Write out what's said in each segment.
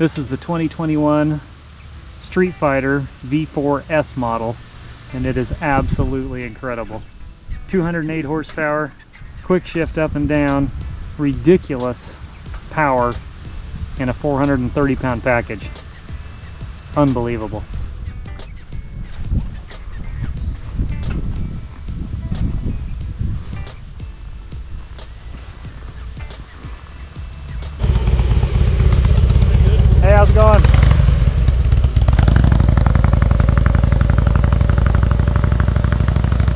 This is the 2021 Streetfighter V4S model, and it is absolutely incredible. 208 horsepower, quick shift up and down, ridiculous power in a 430 pound package. Unbelievable. Hey, how's it going?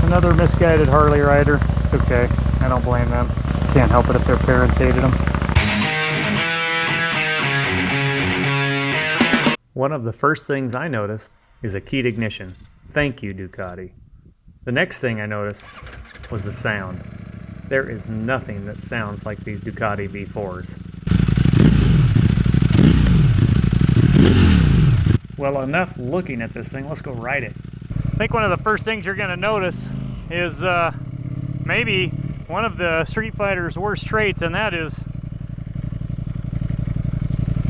Another misguided Harley rider. It's okay. I don't blame them. Can't help it if their parents hated them. One of the first things I noticed is a keyed ignition. Thank you, Ducati. The next thing I noticed was the sound. There is nothing that sounds like these Ducati V4s. Well, enough looking at this thing, let's go ride it. I think one of the first things you're going to notice is maybe one of the Street Fighter's worst traits, and that is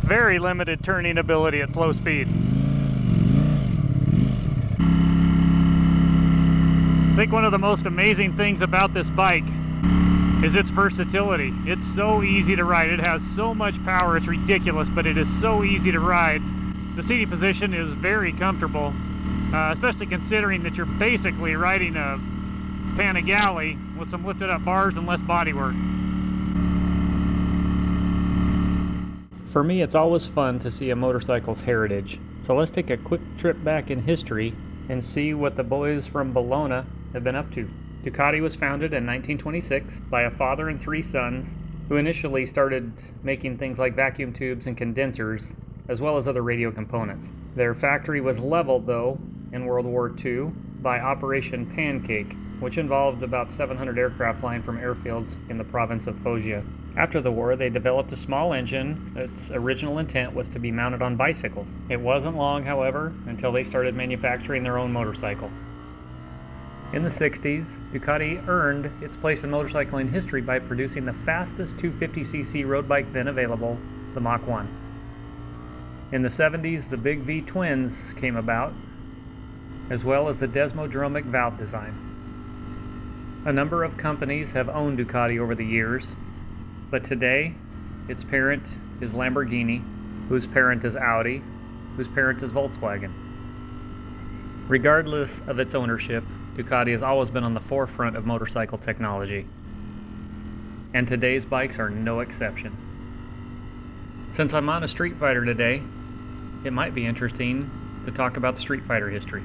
very limited turning ability at slow speed. I think one of the most amazing things about this bike is its versatility. It's so easy to ride. It has so much power, it's ridiculous, but it is so easy to ride. The seating position is very comfortable, especially considering that you're basically riding a Panigale with some lifted up bars and less bodywork. For me, it's always fun to see a motorcycle's heritage. So let's take a quick trip back in history and see what the boys from Bologna have been up to. Ducati was founded in 1926 by a father and three sons who initially started making things like vacuum tubes and condensers, as well as other radio components. Their factory was leveled, though, in World War II by Operation Pancake, which involved about 700 aircraft flying from airfields in the province of Foggia. After the war, they developed a small engine. Its original intent was to be mounted on bicycles. It wasn't long, however, until they started manufacturing their own motorcycle. In the 60s, Ducati earned its place in motorcycling history by producing the fastest 250cc road bike then available, the Mach 1. In the 70s, the Big V twins came about, as well as the desmodromic valve design. A number of companies have owned Ducati over the years, but today, its parent is Lamborghini, whose parent is Audi, whose parent is Volkswagen. Regardless of its ownership, Ducati has always been on the forefront of motorcycle technology, and today's bikes are no exception. Since I'm on a Street Fighter today, it might be interesting to talk about the Street Fighter history.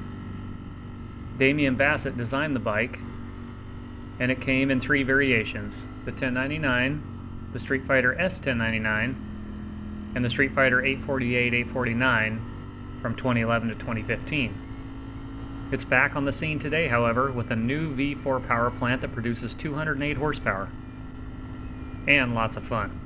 Damian Bassett designed the bike, and it came in three variations: the 1099, the Street Fighter S1099, and the Street Fighter 848, 849 from 2011 to 2015. It's back on the scene today, however, with a new V4 power plant that produces 208 horsepower and lots of fun.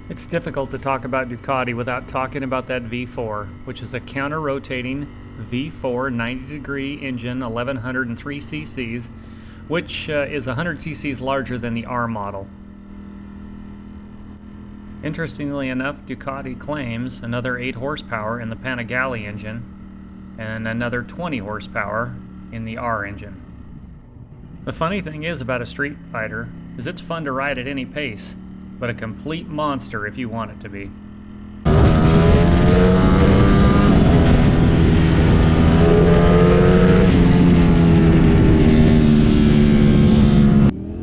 It's difficult to talk about Ducati without talking about that V4, which is a counter-rotating V4 90-degree engine, 1103 cc's, which is 100 cc's larger than the R model. Interestingly enough, Ducati claims another 8 horsepower in the Panigale engine and another 20 horsepower in the R engine. The funny thing is about a Street Fighter is it's fun to ride at any pace, but a complete monster if you want it to be.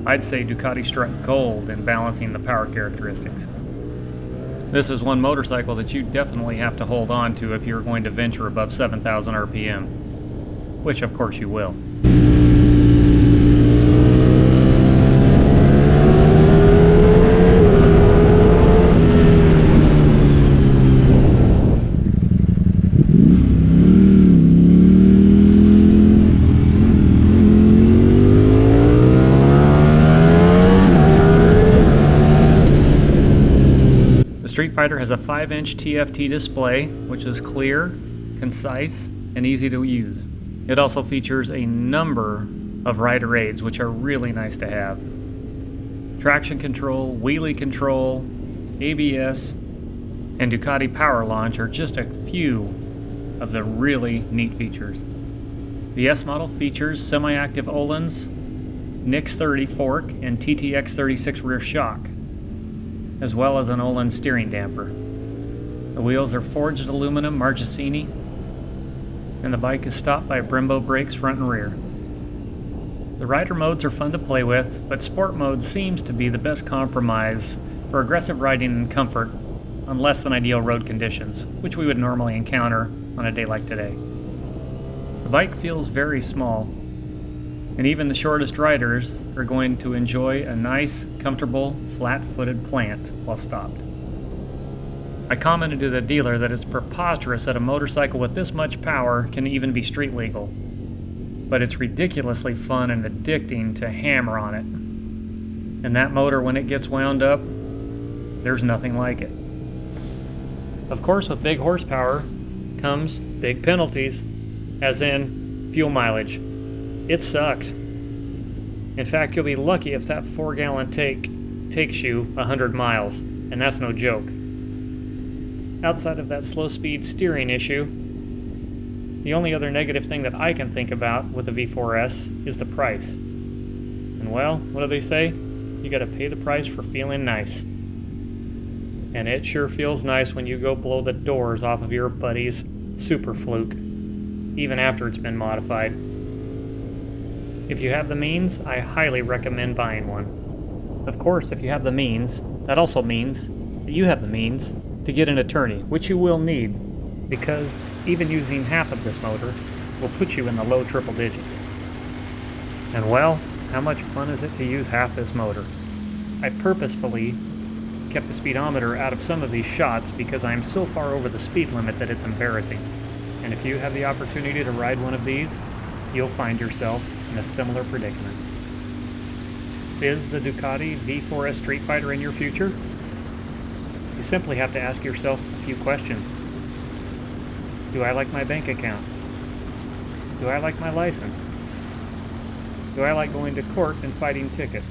I'd say Ducati struck gold in balancing the power characteristics. This is one motorcycle that you definitely have to hold on to if you're going to venture above 7,000 RPM, which of course you will. Street Fighter has a 5-inch TFT display, which is clear, concise, and easy to use. It also features a number of rider aids, which are really nice to have. Traction control, wheelie control, ABS, and Ducati Power Launch are just a few of the really neat features. The S model features semi-active Öhlins, Nix 30 fork, and TTX 36 rear shock, as well as an Öhlins steering damper. The wheels are forged aluminum Marchesini, and the bike is stopped by Brembo brakes front and rear. The rider modes are fun to play with, but sport mode seems to be the best compromise for aggressive riding and comfort on less than ideal road conditions, which we would normally encounter on a day like today. The bike feels very small, and even the shortest riders are going to enjoy a nice, comfortable, flat-footed plant while stopped. I commented to the dealer that it's preposterous that a motorcycle with this much power can even be street legal, but it's ridiculously fun and addicting to hammer on it. And that motor, when it gets wound up, there's nothing like it. Of course, with big horsepower comes big penalties, as in fuel mileage. It sucks. In fact, you'll be lucky if that 4-gallon tank takes you 100 miles, and that's no joke. Outside of that slow speed steering issue, the only other negative thing that I can think about with the V4S is the price. And well, what do they say? You gotta pay the price for feeling nice. And it sure feels nice when you go blow the doors off of your buddy's Super Fluke, even after it's been modified. If you have the means, I highly recommend buying one. Of course, if you have the means, that also means that you have the means to get an attorney, which you will need, because even using half of this motor will put you in the low triple digits. And well, how much fun is it to use half this motor? I purposefully kept the speedometer out of some of these shots because I am so far over the speed limit that it's embarrassing. And if you have the opportunity to ride one of these, you'll find yourself in a similar predicament. Is the Ducati V4S Streetfighter in your future? You simply have to ask yourself a few questions. Do I like my bank account? Do I like my license? Do I like going to court and fighting tickets?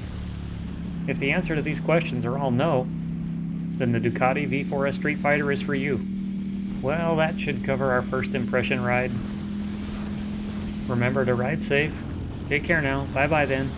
If the answer to these questions are all no, then the Ducati V4S Streetfighter is for you. Well, that should cover our first impression ride. Remember to ride safe. Take care now. Bye-bye then.